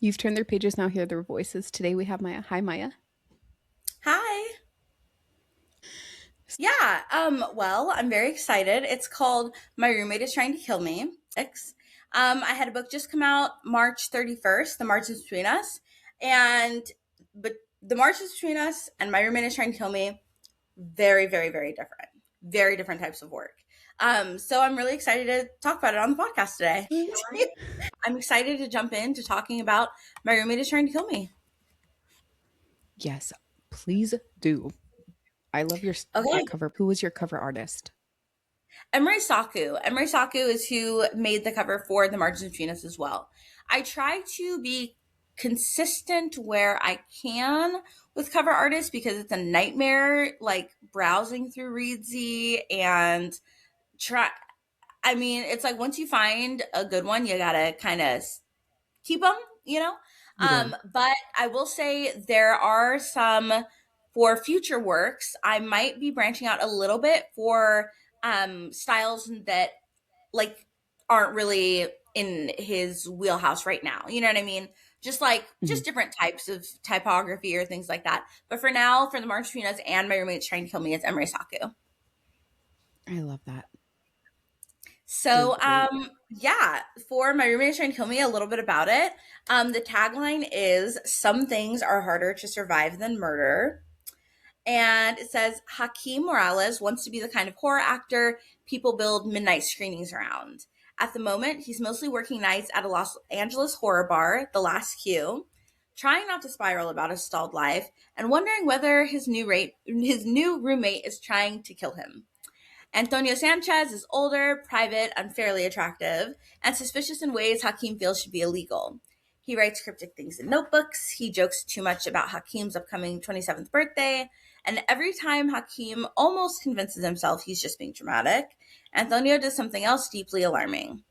You've turned their pages, now hear their voices. Today we have Maya. Hi, Maya. Hi. Yeah, well, I'm very excited. It's called My Roommate is Trying to Kill Me. X. I had a book just come out March 31st, The March is Between Us. And but The March is Between Us and My Roommate is Trying to Kill Me, very, very, very different. Very different types of work. So I'm really excited to talk about it on the podcast today. What? I'm excited to jump into talking about My Roommate is Trying to Kill Me. Yes, please do. I love your Okay. cover. Who was your cover artist? Emery Saku. Emery Saku is who made the cover for The Margins Between Us as well. I try to be consistent where I can with cover artists because it's a nightmare, like browsing through Readsy and try. I mean, it's like once you find a good one, you gotta kind of keep them, you know? You do. But I will say there are some for future works. I might be branching out a little bit for styles that like aren't really in his wheelhouse right now. You know what I mean? Mhm. Just different types of typography or things like that. But for now, for the March Between Us and My Roommate's Trying to Kill Me, it's Emery Saku. I love that. They're So, great. yeah, for My Roommate is Trying to Kill Me, a little bit about it. The tagline is Some things are harder to survive than murder. And it says Hakeem Morales wants to be the kind of horror actor people build midnight screenings around. At the moment, he's mostly working nights at a Los Angeles horror bar, The Last Q, trying not to spiral about his stalled life and wondering whether his new roommate is trying to kill him. Antonio Sanchez is older, private, unfairly attractive, and suspicious in ways Hakeem feels should be illegal. He writes cryptic things in notebooks, he jokes too much about Hakeem's upcoming 27th birthday, and every time Hakeem almost convinces himself he's just being dramatic, Antonio does something else deeply alarming.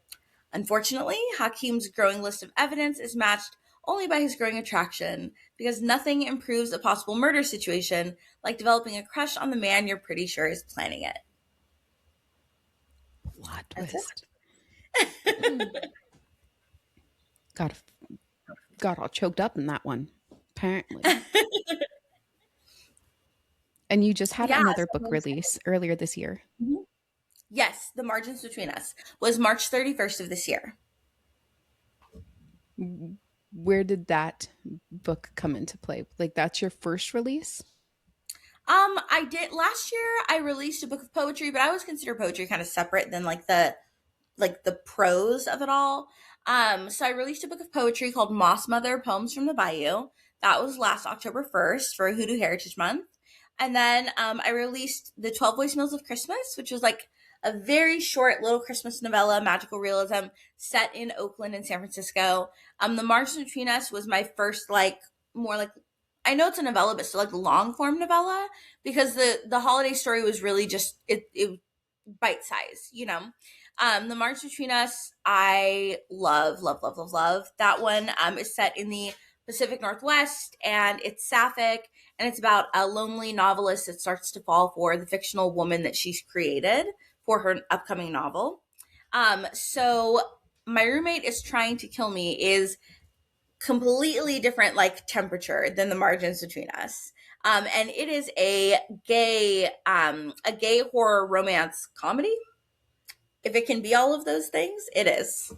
Unfortunately, Hakeem's growing list of evidence is matched only by his growing attraction, because nothing improves a possible murder situation like developing a crush on the man you're pretty sure is planning it. Plot That's twist. Got got all choked up in that one, apparently. it. And you just had Yeah. another So book release earlier this year. Mhm. Yes, The Margins Between Us was March 31st of this year. Where did that book come into play? Like, that's your first release? I did last year I released a book of poetry, but I always consider poetry kind of separate than like the prose of it all. So I released a book of poetry called Moss Mother Poems from the Bayou. That was last October 1st for Hoodoo Heritage Month. And then I released The 12 Voicemails of Christmas, which was like a very short little Christmas novella, magical realism set in Oakland and San Francisco. The Margins Between Us was my first like more like I know it's a novella, but still like long form novella because the holiday story was really just it bite size, you know. The March Between Us, I love, love, love, love, love. That one is set in the Pacific Northwest and it's sapphic and it's about a lonely novelist that starts to fall for the fictional woman that she's created for her upcoming novel. So My Roommate is Trying to Kill Me is completely different like temperature than The Margins Between Us. And it is a gay horror romance comedy. If it can be all of those things, it is.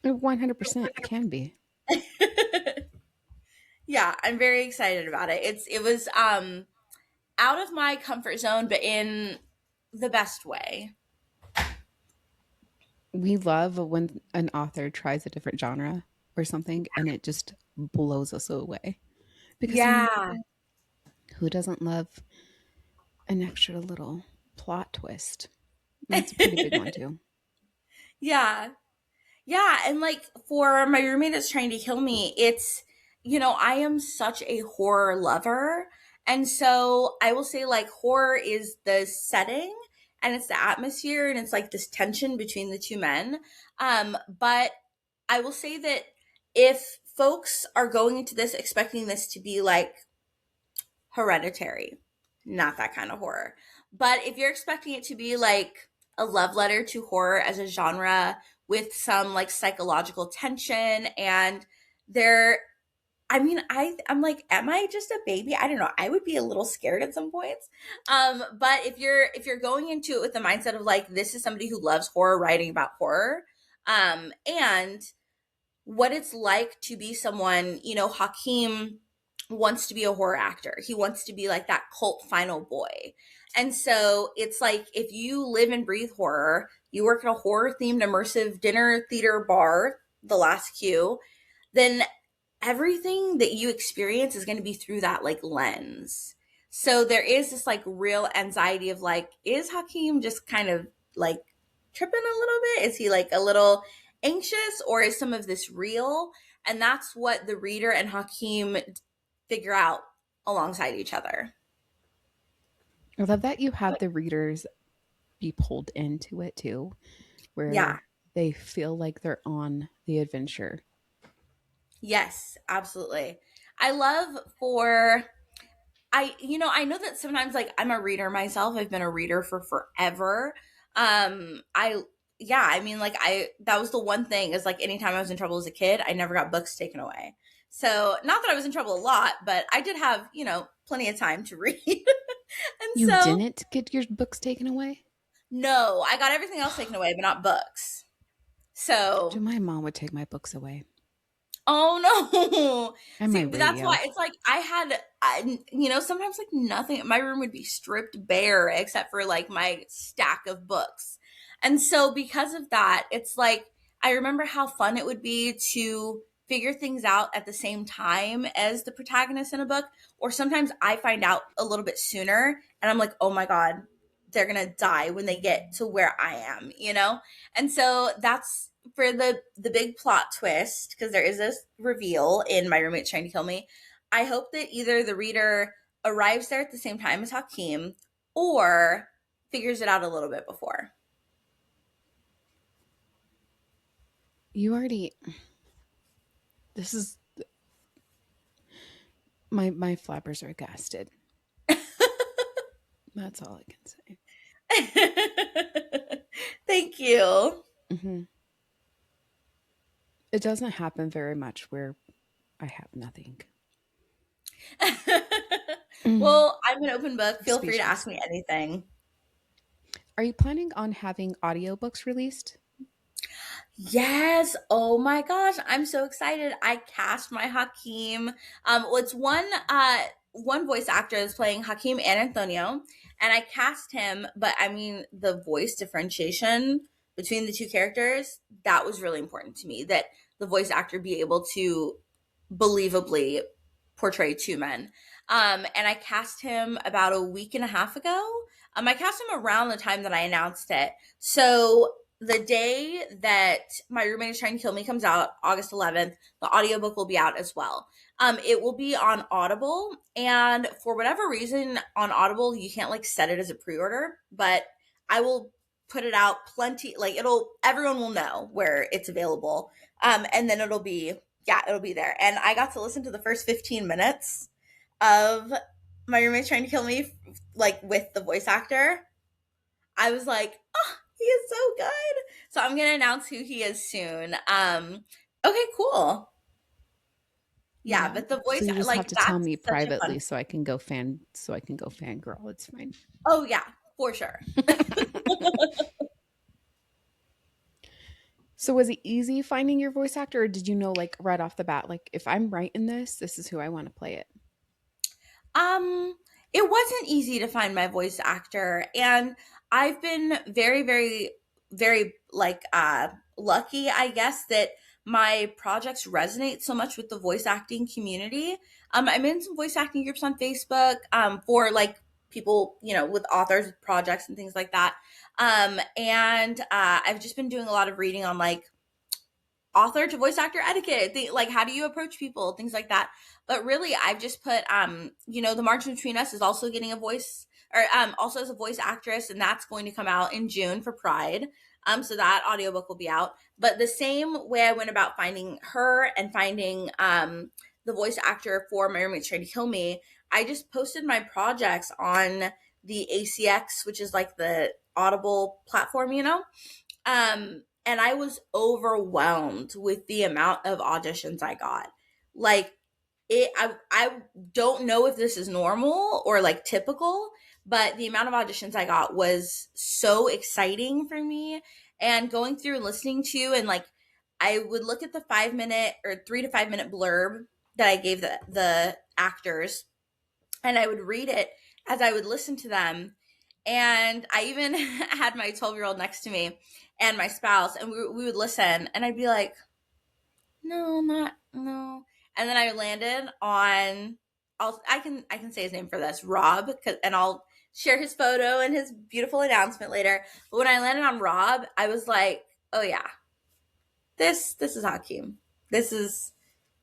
100% it can be. Yeah, I'm very excited about it. It was out of my comfort zone, but in the best way. We love when an author tries a different genre or something and it just blows us away. Because I mean, Yeah. who doesn't love an extra little plot twist? That's a pretty big one too. Yeah. Yeah, and like for My Roommate That's Trying to Kill Me, it's I am such a horror lover. And so I will say like horror is the setting and it's the atmosphere and it's like this tension between the two men. But I will say that if folks are going into this expecting this to be like Hereditary, not that kind of horror. But if you're expecting it to be like a love letter to horror as a genre with some like psychological tension and there I mean, I'm like, am I just a baby? I don't know. I would be a little scared at some points. But if you're going into it with the mindset of like, this is somebody who loves horror, writing about horror, and what it's like to be someone, Hakeem wants to be a horror actor. He wants to be like that cult final boy. And so it's like, if you live and breathe horror, you work at a horror themed immersive dinner theater bar, the last Q, then everything that you experience is going to be through that like lens. So there is this like real anxiety of like, is Hakeem just kind of like tripping a little bit? Is he like a little anxious, or is some of this real? And that's what the reader and Hakeem figure out alongside each other. I love that you have the readers be pulled into it too, Yeah. where they feel like they're on the adventure. Yes, absolutely. I love for I know that sometimes like I'm a reader myself. I've been a reader for forever. I yeah, I mean like I that was the one thing is like anytime I was in trouble as a kid, I never got books taken away. So, not that I was in trouble a lot, but I did have, plenty of time to read. And You so, didn't get your books taken away? no, I got everything else taken away, but not books. So, My mom would take my books away oh no. and my See, but that's radio. why it's like sometimes like nothing, my room would be stripped bare except for like my stack of books. And so because of that, it's like I remember how fun it would be to figure things out at the same time as the protagonist in a book, or sometimes I find out a little bit sooner and I'm like, "Oh my god, they're going to die when they get to where I am," you know? And so that's for the big plot twist, because there is this reveal in My Roommate's Trying to Kill Me. I hope that either the reader arrives there at the same time as Hakeem or figures it out a little bit before. You already this is my flappers are gasted. That's all I can say. Thank you. Hmm. It doesn't happen very much where I have nothing. Mm. Well, I'm an open book. Feel free to ask Speechless. me anything. Are you planning on having audiobooks released? Yes. Oh my gosh. I'm so excited. I cast my Hakeem. Well, it's one voice actor is playing Hakeem and Antonio, and I cast him, but I mean the voice differentiation between the two characters, that was really important to me, that the voice actor be able to believably portray two men. And I cast him about a week and a half ago. I cast him around the time that I announced it. So the day that My Roommate is Trying to Kill Me comes out, August 11th, the audiobook will be out as well. It will be on Audible, and for whatever reason on Audible you can't like set it as a pre-order, but I will put it out plenty, like everyone will know where it's available. And then it'll be there. And I got to listen to the first 15 minutes of My Roommate's Trying to Kill Me, like with the voice actor. I was like, oh, he is so good. So I'm gonna announce who he is soon. Okay, cool. Yeah, Yeah. but the So voice, you just have like, to tell that's me such a privately fun. so I can go fangirl. It's fine. Oh yeah, for sure. So was it easy finding your voice actor, or did you know like right off the bat, like if I'm writing this is who I want to play it? Um, it wasn't easy to find my voice actor, and I've been very, very, very like lucky, I guess, that my projects resonate so much with the voice acting community. I'm in some voice acting groups on Facebook for like people, with authors projects and things like that. And I've just been doing a lot of reading on like author to voice actor etiquette, like how do you approach people, things like that. But really I've just put the margin between us is also getting a voice, or also as a voice actress, and that's going to come out in June for Pride. So that audiobook will be out, but the same way I went about finding her and finding the voice actor for My Roommate's Trying to Kill Me, I just posted my projects on the ACX, which is like the Audible platform, and I was overwhelmed with the amount of auditions I got. Like I don't know if this is normal or like typical, but the amount of auditions I got was so exciting for me. And going through and listening to, and like, I would look at the 5 minute or 3 to 5 minute blurb that I gave the actors, and I would read it as I would listen to them. And I even had my 12-year-old next to me and my spouse, and we would listen, and I'd be like, no, not no. And then I landed on, I can say his name for this, Rob, and I'll share his photo and his beautiful announcement later. But when I landed on Rob, I was like, oh yeah, this is Hakeem. This is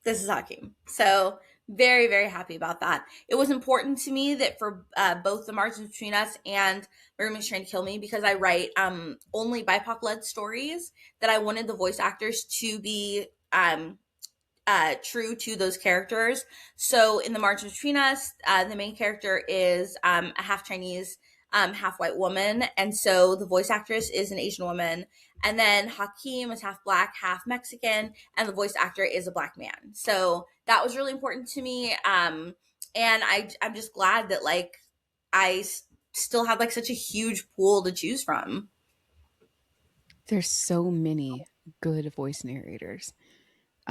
this is Hakeem. So very, very happy about that. It was important to me that for both The Margins Between Us and My Roommate's Trying to Kill Me, because I write only BIPOC led stories, that I wanted the voice actors to be true to those characters. So in The Margin Between Us, the main character is a half Chinese, half white woman. And so the voice actress is an Asian woman. And then Hakeem is half black, half Mexican. And the voice actor is a black man. So that was really important to me. And I'm just glad that like still have like such a huge pool to choose from. There's so many good voice narrators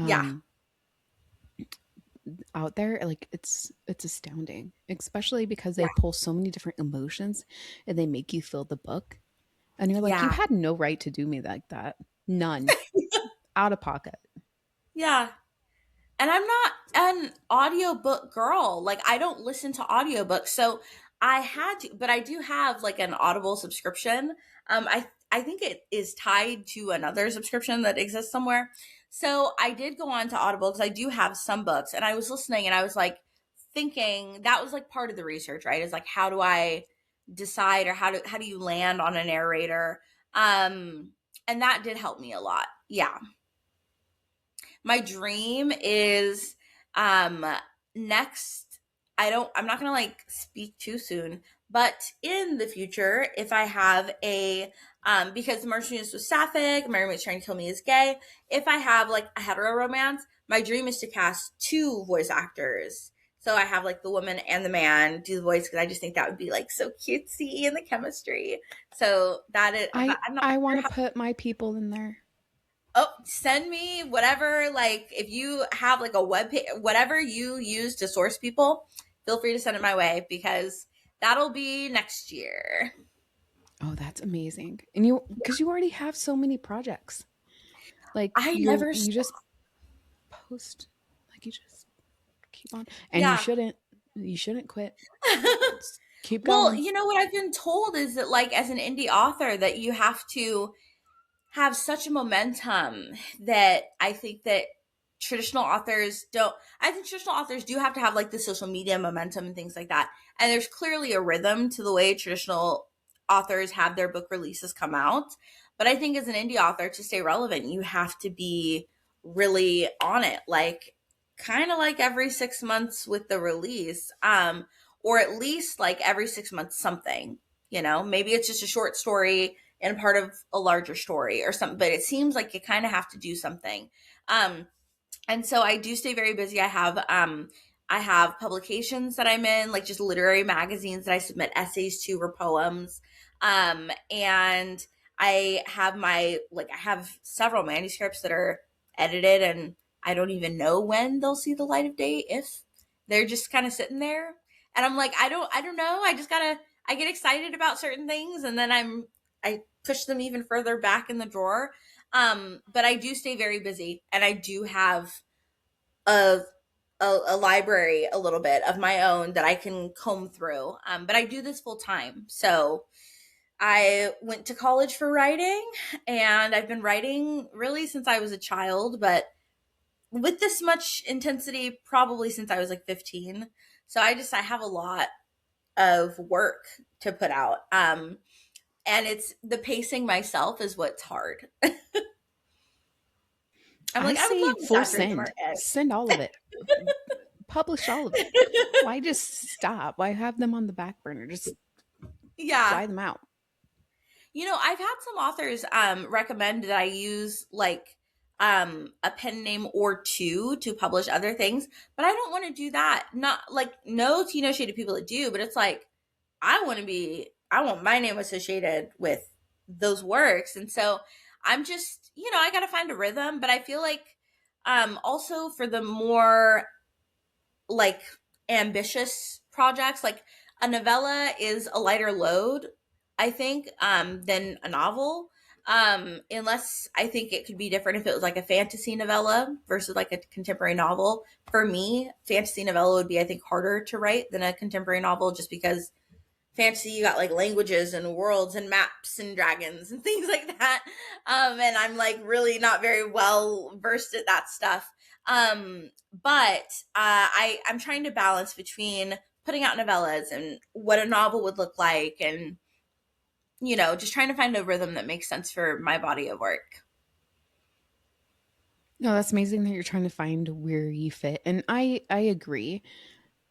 Yeah. um, out there. Like it's astounding, especially because they Yeah. pull so many different emotions and they make you feel the book. And you're like, you Yeah. had no right to do me like that. None. Out of pocket. Yeah. And I'm not an audiobook girl. Like I don't listen to audiobooks. So I had to, but I do have like an Audible subscription. I think it is tied to another subscription that exists somewhere. So I did go on to Audible because I do have some books, and I was listening and I was like thinking that was like part of the research, right? Is like how do I decide, or how do you land on a narrator? And that did help me a lot. Yeah. My dream is um next, I'm not going to like speak too soon, but in the future, if I have a because the Martian was sapphic, my roommate's trying to kill me is gay, if I have like a hetero romance, my dream is to cast two voice actors. So I have like the woman and the man do the voice, because I just think that would be like so cutesy in the chemistry. So that is, but I'm not I sure want how. to put my people in there. Oh, send me whatever. Like, if you have like a web page, whatever you use to source people, feel free to send it my way, because that'll be next year. Oh, that's amazing. And you because you already have so many projects. Like I never you stop. just post, like you just keep on, and Yeah. you shouldn't quit. Just keep Well, going. you know what I've been told is that, like, as an indie author, that you have to have such a momentum, that I think that traditional authors don't. I think traditional authors do have to have like the social media momentum and things like that. And there's clearly a rhythm to the way traditional authors have their book releases come out. But I think as an indie author, to stay relevant, you have to be really on it, like kind of like every 6 months with the release, or at least like every 6 months something. Maybe it's just a short story and part of a larger story or something, but it seems like you kind of have to do something. Um, and so I do stay very busy. I have publications that I'm in, like just literary magazines that I submit essays to, or poems. And I have several manuscripts that are edited, and I don't even know when they'll see the light of day, if they're just kind of sitting there. And I'm like, I don't know. I get excited about certain things, and then I push them even further back in the drawer. But I do stay very busy, and I do have a, a library a little bit of my own that I can comb through. But I do this full time. So I went to college for writing, and I've been writing really since I was a child, but with this much intensity probably since I was like 15. So I have a lot of work to put out. And it's the pacing myself is what's hard. I'm I like, I would say love to full saturate the send. market. Send all of it. Publish all of it. Why just stop? Why have them on the back burner? Just Yeah. fly them out. I've had some authors recommend that I use like a pen name or two to publish other things, but I don't want to do that. Not like no Tino shaded people that do, but it's like I want my name associated with those works. And so I'm just, I got to find a rhythm, but I feel like also for the more like ambitious projects, like a novella is a lighter load, I think, than a novel. Unless I think it could be different if it was like a fantasy novella versus like a contemporary novel. For me, fantasy novella would be, I think, harder to write than a contemporary novel, just because fantasy you got like languages and worlds and maps and dragons and things like that, and I'm like really not very well versed at that stuff. But I'm trying to balance between putting out novellas and what a novel would look like, and just trying to find a rhythm that makes sense for my body of work. No, that's amazing that you're trying to find where you fit. And I agree.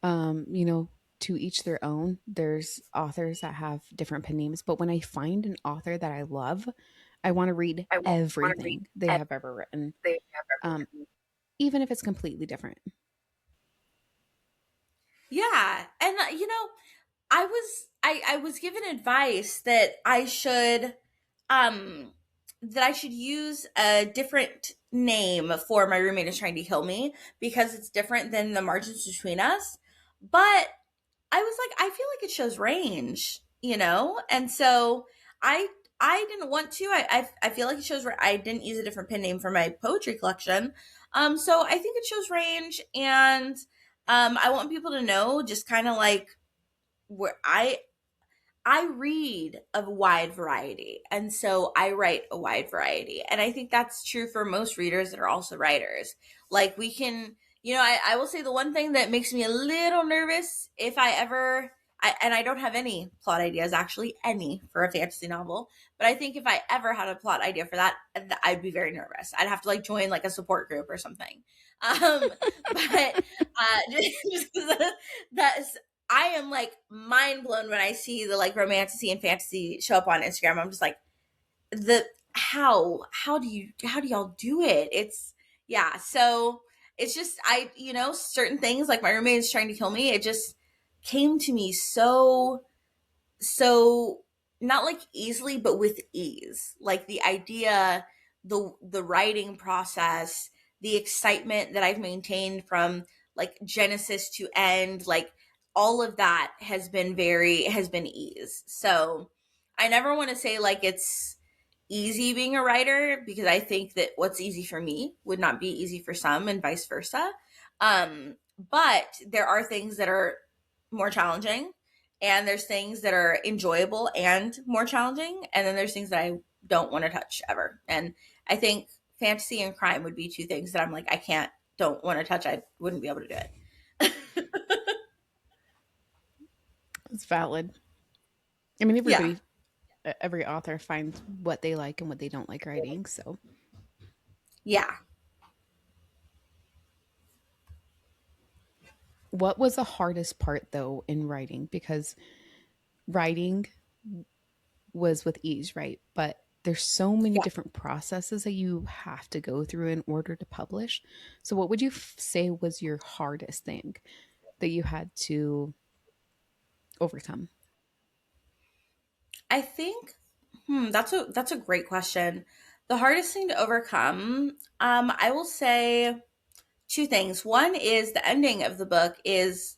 You know, to each their own. There's authors that have different pen names, but when I find an author that I love, I want to read I want to read everything they have ever written, um, everything. even if it's completely different. Yeah, and I was given advice um that I should use a different name for My Roommate Is Trying to Kill Me because it's different than The Margins Between Us. But I was like, I feel like it shows range. And so I I didn't want to. I feel like it shows. I didn't use a different pen name for my poetry collection. So I think it shows range, and I want people to know just kind of like where I read a wide variety, and so I write a wide variety. And I think that's true for most readers that are also writers. Like we can, I will say the one thing that makes me a little nervous if I ever, and I don't have any plot ideas, actually, any for a fantasy novel, but I think if I ever had a plot idea for that, I'd be very nervous. I'd have to like join like a support group or something. But just 'cause that's I am like mind blown when I see the like romantasy and fantasy show up on Instagram. I'm just like, the how do y'all do it? It's yeah. So it's just certain things like My Roommate Is Trying to Kill Me. It just came to me so not like easily but with ease, like the idea, the writing process, the excitement that I've maintained from like genesis to end, like all of that has been ease. So I never want to say like it's easy being a writer, because I think that what's easy for me would not be easy for some, and vice versa. But there are things that are more challenging, and there's things that are enjoyable and more challenging, and then there's things that I don't want to touch ever. And I think fantasy and crime would be two things that I'm like, I can't, don't want to touch. I wouldn't be able to do it. It's valid. I mean, Yeah. every author finds what they like and what they don't like writing. So, Yeah. what was the hardest part though in writing? Because writing was with ease, right? But there's so many Yeah. different processes that you have to go through in order to publish. So, what would you say was your hardest thing that you had to overcome? I think that's a great question. The hardest thing to overcome, I will say two things. One is the ending of the book is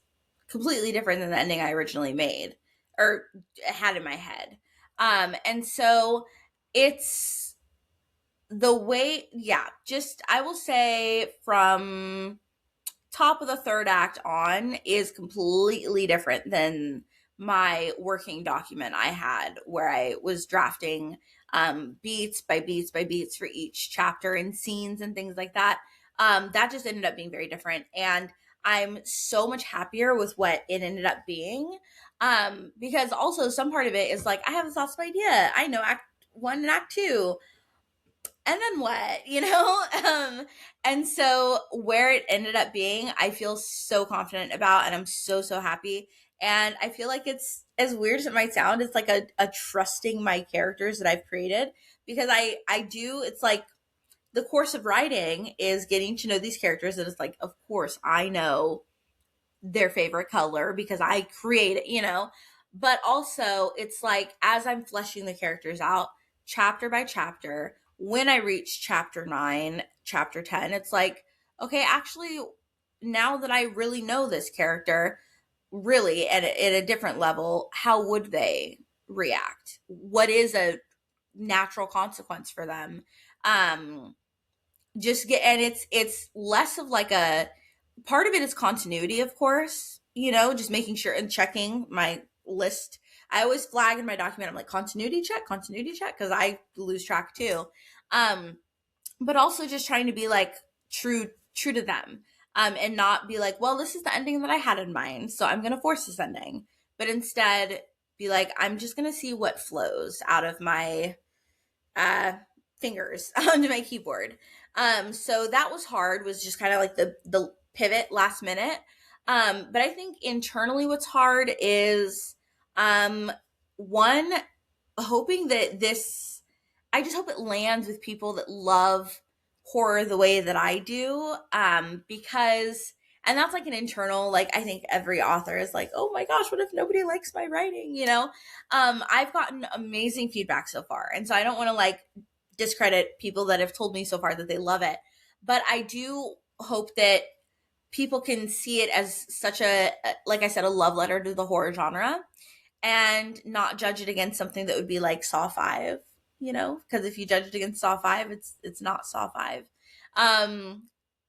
completely different than the ending I originally made or had in my head. And so it's the way, yeah, just I will say from top of the third act on is completely different than my working document I had, where I was drafting beats by beats by beats for each chapter and scenes and things like that. That just ended up being very different. And I'm so much happier with what it ended up being. Because also some part of it is like, I have this awesome idea. I know act one and act two, and then what, and so where it ended up being, I feel so confident about, and I'm so happy. And I feel like it's, as weird as it might sound, it's like a trusting my characters that I've created, because I do, it's like the course of writing is getting to know these characters. And it's like, of course, I know their favorite color because I create it, But also, it's like as I'm fleshing the characters out chapter by chapter, when I reach chapter 9, chapter 10, it's like, okay, actually, now that I really know this character, really at a different level, how would they react? What is a natural consequence for them? Um, just get, and it's less of like a part of it is continuity, of course, just making sure and checking my list. I always flag in my document, I'm like, continuity check, because I lose track too. Um, but also just trying to be like true to them. And not be like, well, this is the ending that I had in mind, so I'm gonna force this ending. But instead be like, I'm just gonna see what flows out of my uh, fingers onto my keyboard. So that was hard, was just kind of like the pivot last minute. But I think internally what's hard is um, one, hoping that this, I just hope it lands with people that love horror the way that I do. Because, and that's like an internal, like, I think every author is like, oh my gosh, what if nobody likes my writing, I've gotten amazing feedback so far. And so I don't want to like discredit people that have told me so far that they love it. But I do hope that people can see it as such like I said, a love letter to the horror genre, and not judge it against something that would be like Saw 5, because if you judge it against Saw 5, it's not Saw 5. Um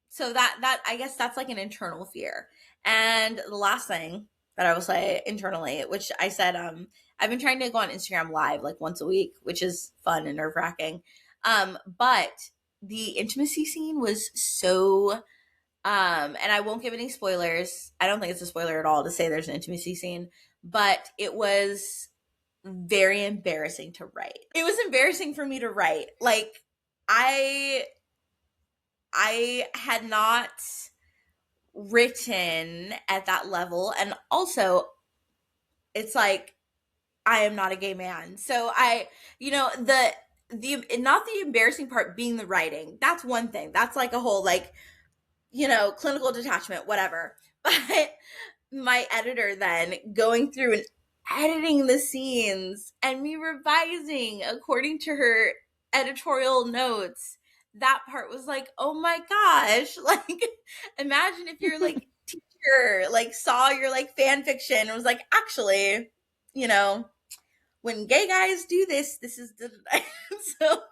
so that I guess that's like an internal fear. And the last thing that I will say internally, which I said, I've been trying to go on Instagram live like once a week, which is fun and nerve-wracking. But the intimacy scene was so and I won't give any spoilers. I don't think it's a spoiler at all to say there's an intimacy scene, but it was very embarrassing to write. It was embarrassing for me to write. Like I I had not written at that level, and also it's like I am not a gay man. So the not the embarrassing part being the writing. That's one thing. That's like a whole like, clinical detachment, whatever. But my editor then going through and editing the scenes and me revising according to her editorial notes, that part was like, oh my gosh, like imagine if your like teacher like saw your like fan fiction and was like, actually, you know when gay guys do this, this is the so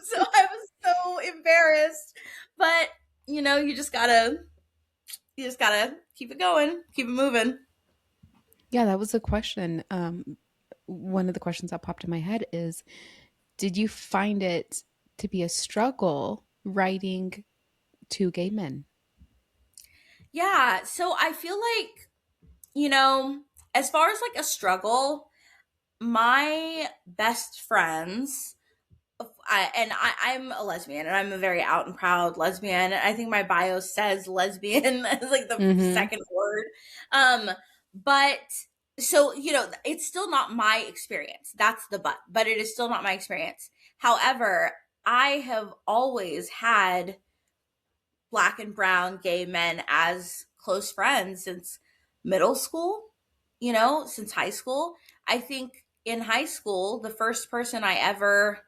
so I was so embarrassed. But you just gotta keep it going, keep it moving. Yeah, that was a question. One of the questions that popped in my head is, did you find it to be a struggle writing to gay men? Yeah, so I feel like, as far as like a struggle, my best friends, I'm a lesbian, and I'm a very out and proud lesbian. I think my bio says lesbian as like the Mm-hmm. second word. Um, but so it's still not my experience. That's the but it is still not my experience. However, I have always had black and brown gay men as close friends since middle school, since high school. I think in high school, the first person I ever,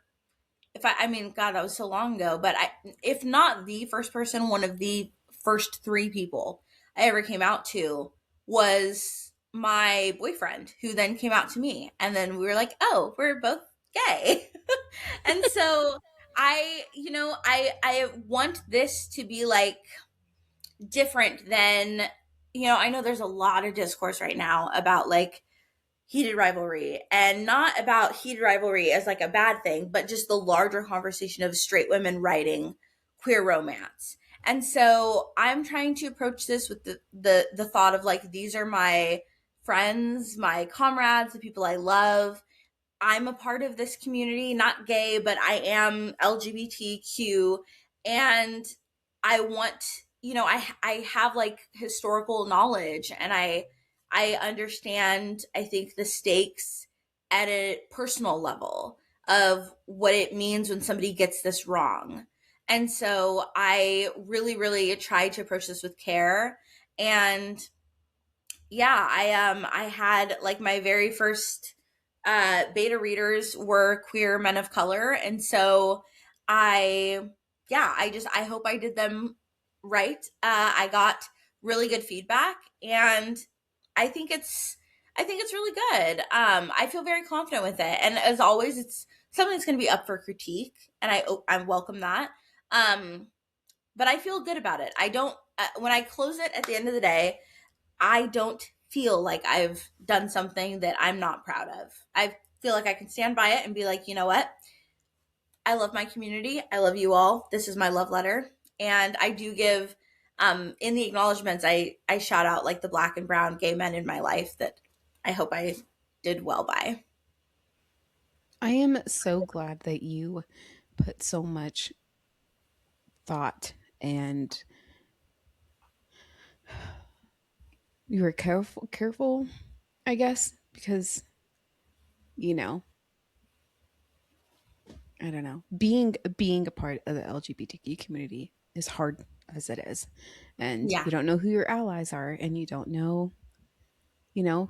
I mean, God, that was so long ago, but if not the first person, one of the first three people I ever came out to was my boyfriend, who then came out to me. And then we were like, oh, we're both gay. And so I want this to be like different than, I know there's a lot of discourse right now about like heated rivalry, and not about heated rivalry as like a bad thing, but just the larger conversation of straight women writing queer romance. And so I'm trying to approach this with the thought of like, these are my friends, my comrades, the people I love. I'm a part of this community, not gay, but I am LGBTQ. And I want, I have like historical knowledge, and I understand, I think, the stakes at a personal level of what it means when somebody gets this wrong. And so I really, really tried to approach this with care. And yeah, I had like my very first beta readers were queer men of color, and so I yeah, I hope I did them right. I got really good feedback, and I think it's I think it's really good. I feel very confident with it, and as always, it's something that's going to be up for critique, and I welcome that. Um, but I feel good about it. I don't when I close it at the end of the day, I don't feel like I've done something that I'm not proud of. I feel like I can stand by it and be like, you know what? I love my community. I love you all. This is my love letter. And I do give in the acknowledgments I shout out like the black and brown gay men in my life that I hope I did well by. I am so glad that you put so much thought and you were careful, I guess, because, you know, I don't know, being a part of the LGBTQ community is hard as it is. And Yeah. you don't know who your allies are and you don't know,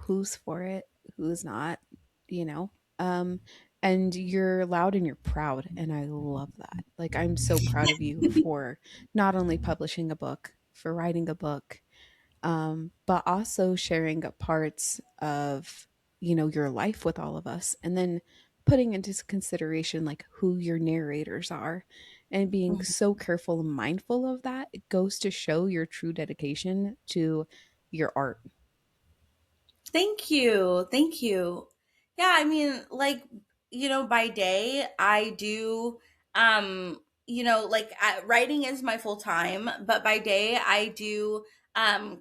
who's for it, who's not, you know. Um and you're loud and you're proud and I love that. Like I'm so proud of you for not only publishing a book, for writing a book, but also sharing parts of your life with all of us, and then putting into consideration like who your narrators are, and being so careful and mindful of that. It goes to show your true dedication to your art. Thank you. Thank you. Yeah, I mean, like, by day, I do, like writing is my full time, but by day, I do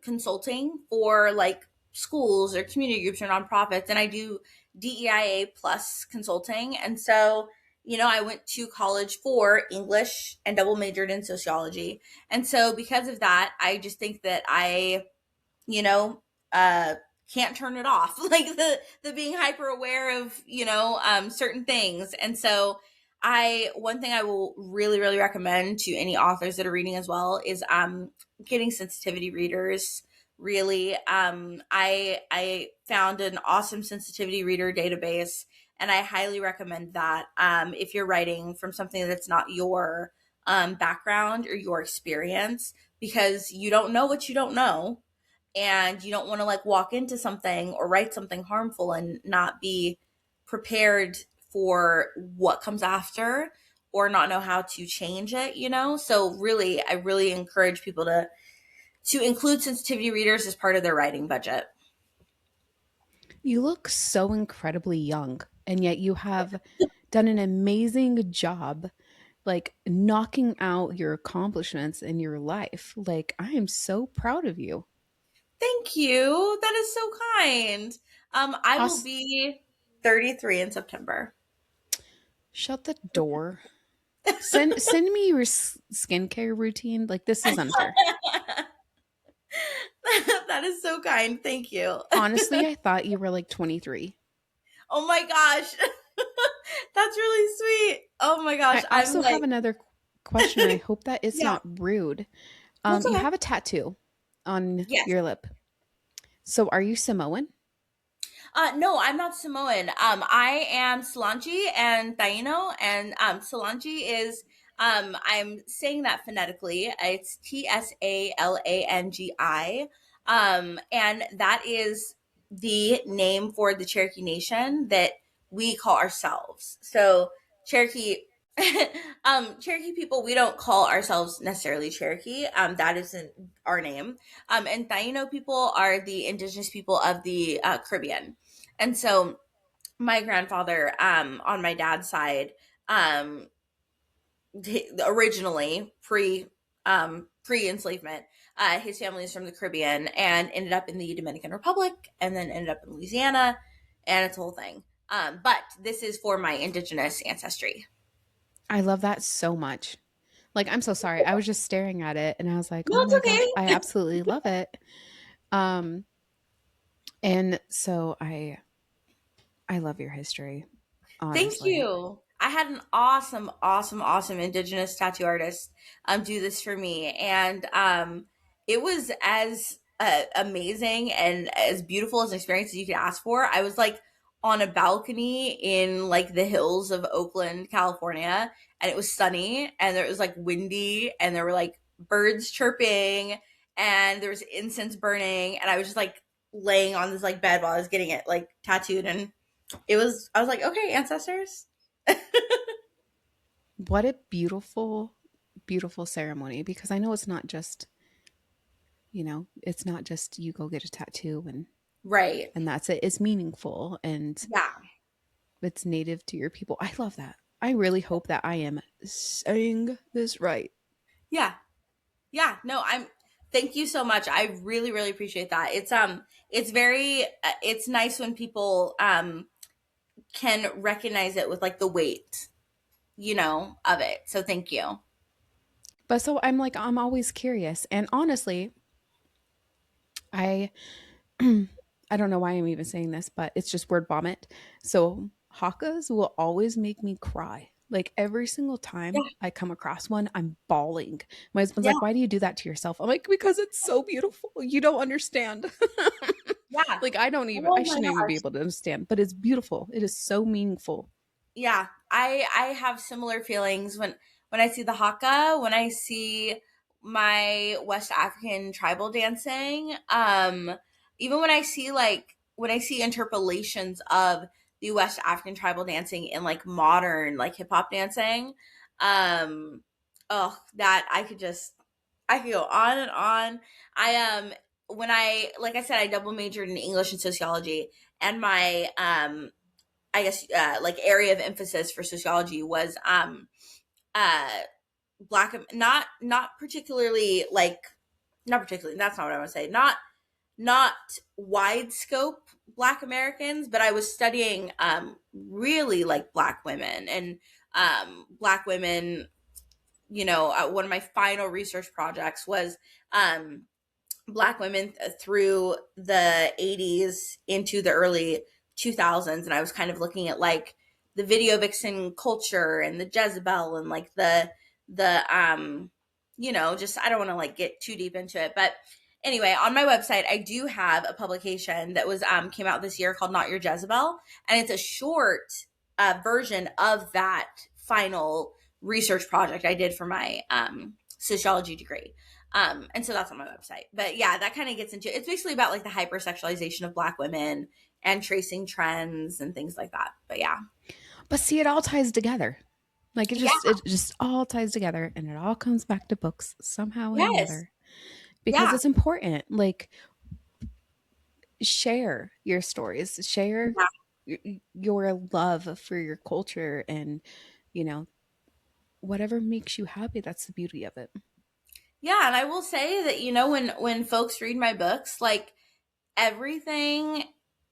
consulting for like schools or community groups or nonprofits, and I do DEIA plus consulting. And so, I went to college for English and double majored in sociology. And so, because of that, I just think that you know, uh, can't turn it off. Like the being hyper aware of, certain things. And so one thing I will really, really recommend to any authors that are reading as well is getting sensitivity readers. Really, I found an awesome sensitivity reader database, and I highly recommend that if you're writing from something that's not your background or your experience, because you don't know what you don't know, and you don't want to like walk into something or write something harmful and not be prepared for what comes after, or not know how to change it. So really, I really encourage people to include sensitivity readers as part of their writing budget. You look so incredibly young, and yet you have done an amazing job, like knocking out your accomplishments in your life. Like I am so proud of you. Thank you, that is so kind. I will Us, be 33 in September. shut the door. Send me your skincare routine. Like this is unfair. That is so kind, thank you. Honestly, I thought you were like 23. Oh my gosh. That's really sweet. Oh my gosh. I I'm also like, have another question, and I hope that it's yeah, not rude. that's You okay. have a tattoo on Yes. your lip. So are you Samoan? No, I'm not Samoan. I am Salanchi and Taino, and Salanchi is I'm saying that phonetically. It's Tsalangi. And that is the name for the Cherokee Nation that we call ourselves. So Cherokee Cherokee people, we don't call ourselves necessarily Cherokee. That isn't our name. And Taino people are the indigenous people of the Caribbean. And so my grandfather, on my dad's side, um, originally pre enslavement, his family is from the Caribbean and ended up in the Dominican Republic, and then ended up in Louisiana, and it's a whole thing. But this is for my indigenous ancestry. I love that so much. Like I'm so sorry. I was just staring at it and I was like, "Oh No, it's my gosh, I okay. absolutely love it." Um and so I love your history, Thank honestly. you. I had an awesome, awesome, awesome indigenous tattoo artist do this for me, and it was as amazing and as beautiful as an experience as you could ask for. I was like on a balcony in like the hills of Oakland, California, and it was sunny, and it was like windy, and there were like birds chirping, and there was incense burning, and I was just like laying on this like bed while I was getting it like tattooed, and it was I was like, okay, ancestors. What a beautiful, beautiful ceremony, because I know it's not just, it's not just you go get a tattoo Right. and that's it. It's meaningful and Yeah. it's native to your people. I love that. I really hope that I am saying this right. Yeah. Yeah. No, I'm thank you so much. I really really appreciate that. It's very it's nice when people can recognize it with like the weight, of it. So thank you. But so I'm like, I'm always curious. And honestly, I I don't know why I'm even saying this, but it's just word vomit. So hakas will always make me cry. Like every single Yeah. time I come across one, I'm bawling. My husband's Yeah. like, "Why do you do that to yourself?" I'm like, "Because it's so beautiful. You don't understand." Yeah. Like I Oh my shouldn't even be gosh. able to understand, but it's beautiful. It is so meaningful. Yeah, I have similar feelings when I see the haka, when I see my West African tribal dancing, even when I see interpolations of the West African tribal dancing in like modern like hip hop dancing, um oh, that I could go on and on. I when I like I said I double majored in English and sociology, and my I guess like area of emphasis for sociology was uh black, not particularly like not particularly, that's not what I want to say, not wide scope black Americans, but I was studying really like black women, and black women, one of my final research projects was um black women through the 80s into the early 2000s, and I was kind of looking at like the video vixen culture and the Jezebel and like the just I don't want to like get too deep into it, but anyway, on my website I do have a publication that was came out this year called Not Your Jezebel, and it's a short version of that final research project I did for my sociology degree. And so that's on my website. But yeah, that kind of gets into it's basically about like the hypersexualization of black women and tracing trends and things like that. But yeah. But see, it all ties together. Like Yeah. it just all ties together and it all comes back to books somehow or Yes. another because Yeah. it's important. Like share your stories, share Yeah. your love for your culture and you know whatever makes you happy. That's the beauty of it. Yeah. And I will say that, when folks read my books, like everything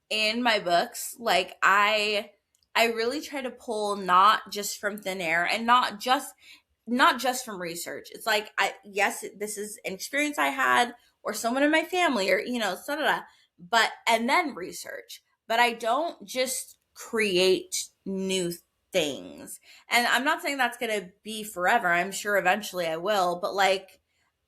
in my books, like I really try to pull not just from thin air and not just from research. It's like yes, this is an experience I had or someone in my family or da, da, da, but and then research. But I don't just create new things. And I'm not saying that's going to be forever. I'm sure eventually I will, but like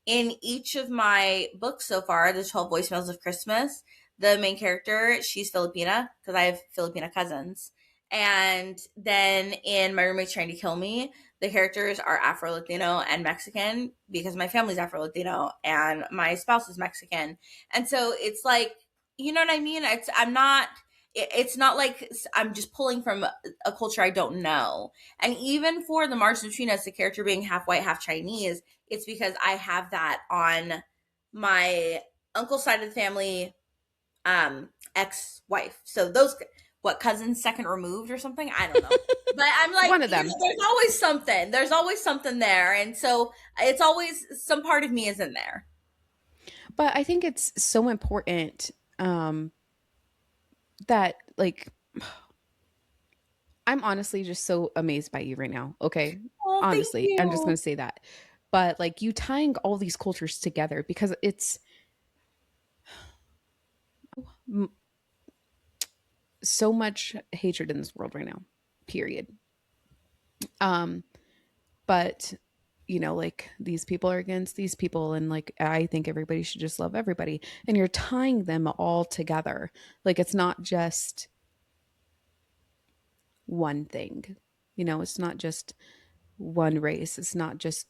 in each of my books so far, the 12 Voicemails of Christmas, the main character, she's Filipina because I have Filipina cousins. And then in My Roommate's Trying to Kill Me, the characters are Afro Latino and Mexican because my family's Afro Latino and my spouse is Mexican. And so it's like, you know what I mean? It's not like I'm just pulling from a culture I don't know. And even for the margin between us, the character being half white, half Chinese, it's because I have that on my uncle's side of the family, ex-wife. So those what cousins second removed or something? I don't know. But I'm like, One of them. there's always something. There's always something there. And so it's always some part of me is in there. But I think it's so important that like I'm honestly just so amazed by you right now. Okay. Oh, thank Honestly, I'm just going you. to say that. But like you tying all these cultures together because it's m- so much hatred in this world right now. Period. Um, but like these people are against these people, and like I think everybody should just love everybody, and you're tying them all together. Like it's not just one thing. It's not just one race. It's not just,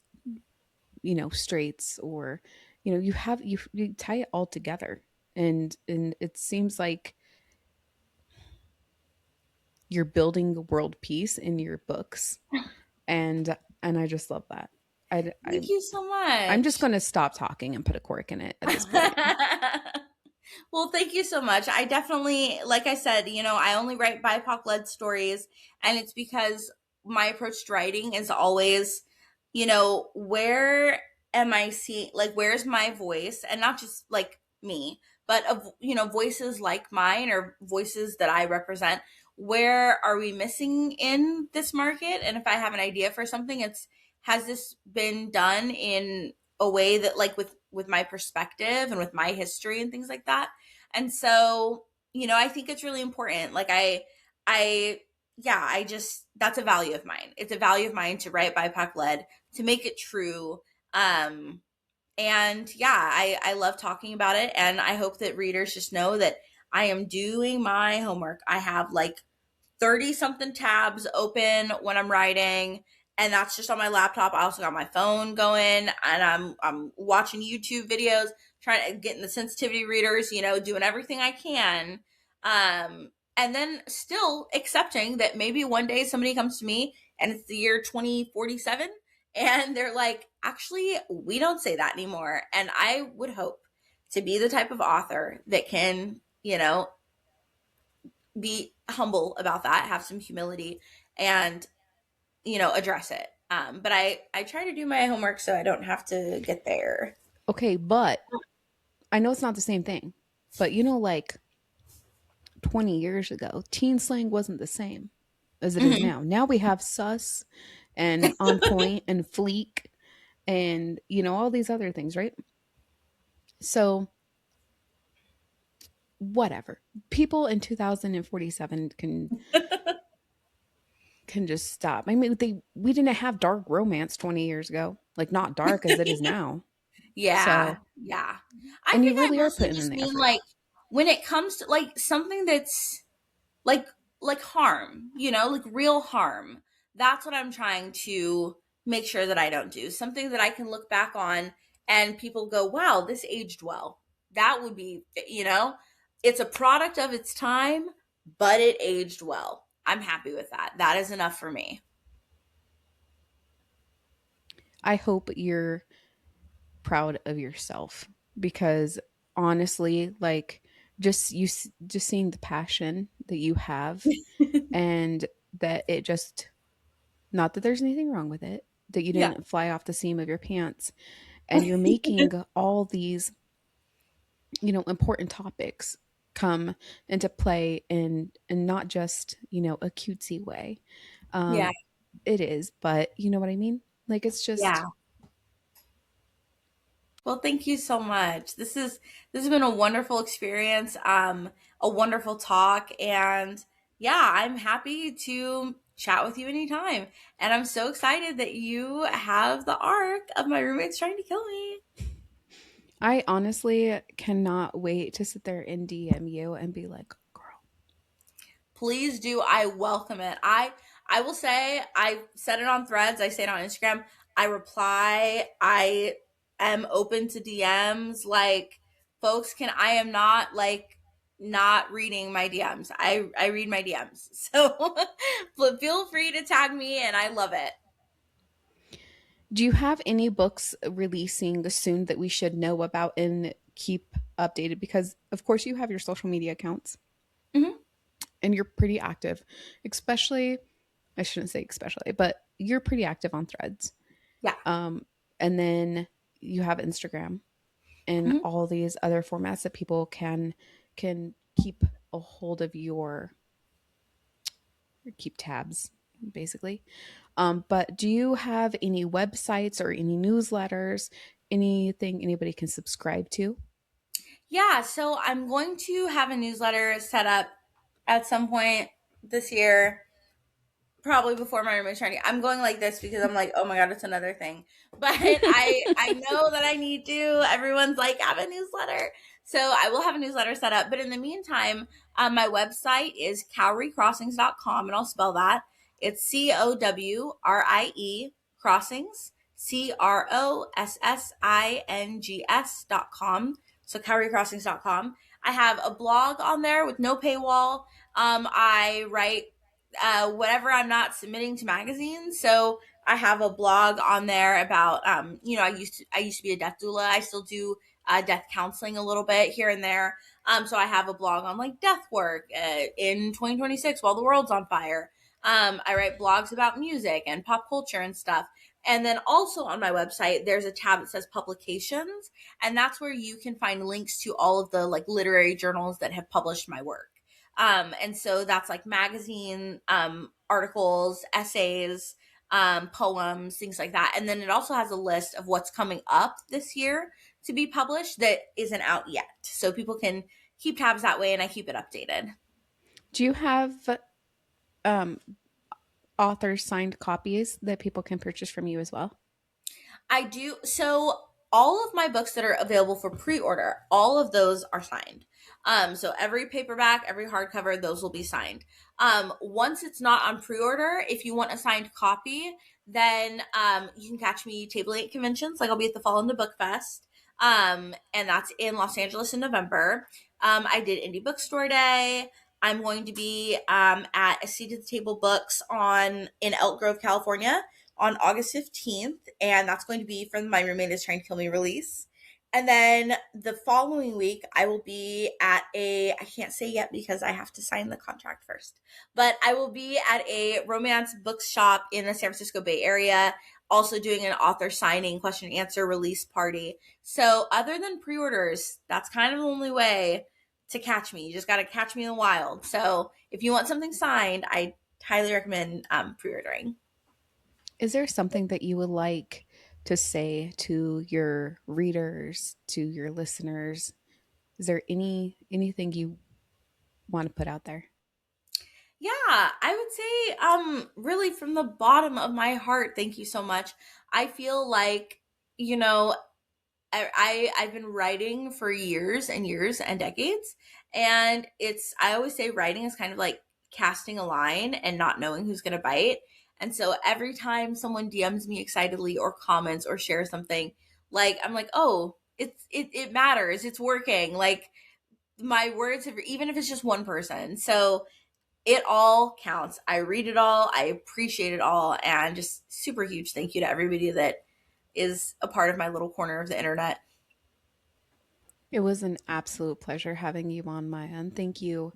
straights or, you tie it all together. And it seems like you're building world peace in your books. And I just love that. I, I Thank you so I'm just much. going to stop talking and put a cork in it at this point. Well, thank you so much. I definitely, like I said, I only write BIPOC led stories, and it's because my approach to writing is always, where am I seeing, like, where's my voice? And not just like me, but of, voices like mine or voices that I represent. Where are we missing in this market? And if I have an idea for something, has this been done in a way that, like, with my perspective and with my history and things like that? And so, I think it's really important. Like, I yeah, I just, that's a value of mine. It's a value of mine to write BIPOC led, to make it true. um and yeah, I love talking about it, and I hope that readers just know that I am doing my homework. I have like 30 something tabs open when I'm writing, and that's just on my laptop. I also got my phone going, and I'm watching YouTube videos, trying to get in the sensitivity readers, doing everything I can. And then still accepting that maybe one day somebody comes to me and it's the year 2047 and they're like, actually, we don't say that anymore. And I would hope to be the type of author that can, be humble about that, have some humility, and address it. But I try to do my homework so I don't have to get there. Okay, but I know it's not the same thing. But like 20 years ago, teen slang wasn't the same as it is Mhm. now. Now we have sus and on point and fleek and all these other things, right? So whatever. People in 2047 can just stop. I mean, we didn't have dark romance 20 years ago. Like not dark as it is now. Yeah, So, yeah. I and you think I really are mostly putting in just the mean, effort. like, when it comes to like something that's like harm, like real harm. That's what I'm trying to make sure that I don't do. Something that I can look back on and people go, "Wow, this aged well." That would be, it's a product of its time, but it aged well. I'm happy with that. That is enough for me. I hope you're proud of yourself because honestly, like just seeing the passion that you have and that it just not that there's anything wrong with it, that you Yeah. didn't fly off the seam of your pants and you're making all these, important topics come into play in not just, a cutesy way. Yeah. Um it is, but you know what I mean? Like it's just Yeah. Well, thank you so much. This has been a wonderful experience, a wonderful talk, and yeah, I'm happy to chat with you anytime. And I'm so excited that you have the arc of my roommates trying to kill me. I honestly cannot wait to sit there and DM you and be like, girl, Please do. I welcome it. I will say, I said it on Threads, I say it on Instagram. I reply. I am open to DMs. Like, folks can, I am not like not reading my DMs. I read my DMs. So feel free to tag me, and I love it. do you have any books releasing soon that we should know about and keep updated? Because of course you have your social media accounts Hmm. and you're pretty active, especially I shouldn't say especially, but you're pretty active on threads. Yeah. Um, and then you have Instagram and Hmm. all these other formats that people can keep a hold of your keep tabs basically. But do you have any websites or any newsletters, anything anybody can subscribe to? Yeah. So I'm going to have a newsletter set up at some point this year. Probably before my roommate's trying to. I'm going like this because I'm like, oh my god, it's another thing. But I know that I need to. Everyone's like, have a newsletter, so I will have a newsletter set up. But in the meantime, my website is cowriecrossings.com, and I'll spell that. It's COWRIE crossings, CROSSINGS.com. So cowriecrossings.com. I have a blog on there with no paywall. I write whatever I'm not submitting to magazines. So I have a blog on there about I used to be a death doula. I still do death counseling a little bit here and there. So I have a blog on like death work in 2026 while the world's on fire. I write blogs about music and pop culture and stuff. And then also on my website, there's a tab that says publications, and that's where you can find links to all of the like literary journals that have published my work. And so that's like magazine articles, essays, poems, things like that. And then it also has a list of what's coming up this year to be published that isn't out yet. So people can keep tabs that way, and I keep it updated. Do you have um, author signed copies that people can purchase from you as well? I do. So all of my books that are available for pre-order, all of those are signed. So every paperback, every hardcover, those will be signed. Once it's not on pre-order, if you want a signed copy, then you can catch me tabling at conventions. Like I'll be at the Fall into Book Fest, and that's in Los Angeles in November. I did Indie Bookstore Day. I'm going to be at a Seat at the Table Books on in Elk Grove, California on August 15th, and that's going to be from My Roommate is Trying to Kill Me release. And then the following week, I will be at I can't say yet because I have to sign the contract first, but I will be at a romance bookshop in the San Francisco Bay Area, also doing an author signing question and answer release party. So, other than pre orders, that's kind of the only way to catch me. You just got to catch me in the wild. So, if you want something signed, I highly recommend pre ordering. Is there something that you would like to say to your readers, to your listeners? Is there anything you want to put out there? Yeah, I would say really from the bottom of my heart, thank you so much. I feel like, you know, I've been writing for years and years and decades, and it's I always say writing is kind of like casting a line and not knowing who's going to bite. And so every time someone DMs me excitedly or comments or shares something, like I'm like, "Oh, it matters. It's working." Like my words have, even if it's just one person. So it all counts. I read it all. I appreciate it all. And just super huge thank you to everybody that is a part of my little corner of the internet. It was an absolute pleasure having you on, Maya, and thank you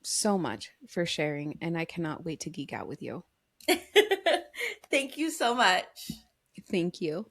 so much for sharing. And I cannot wait to geek out with you. Thank you so much. Thank you.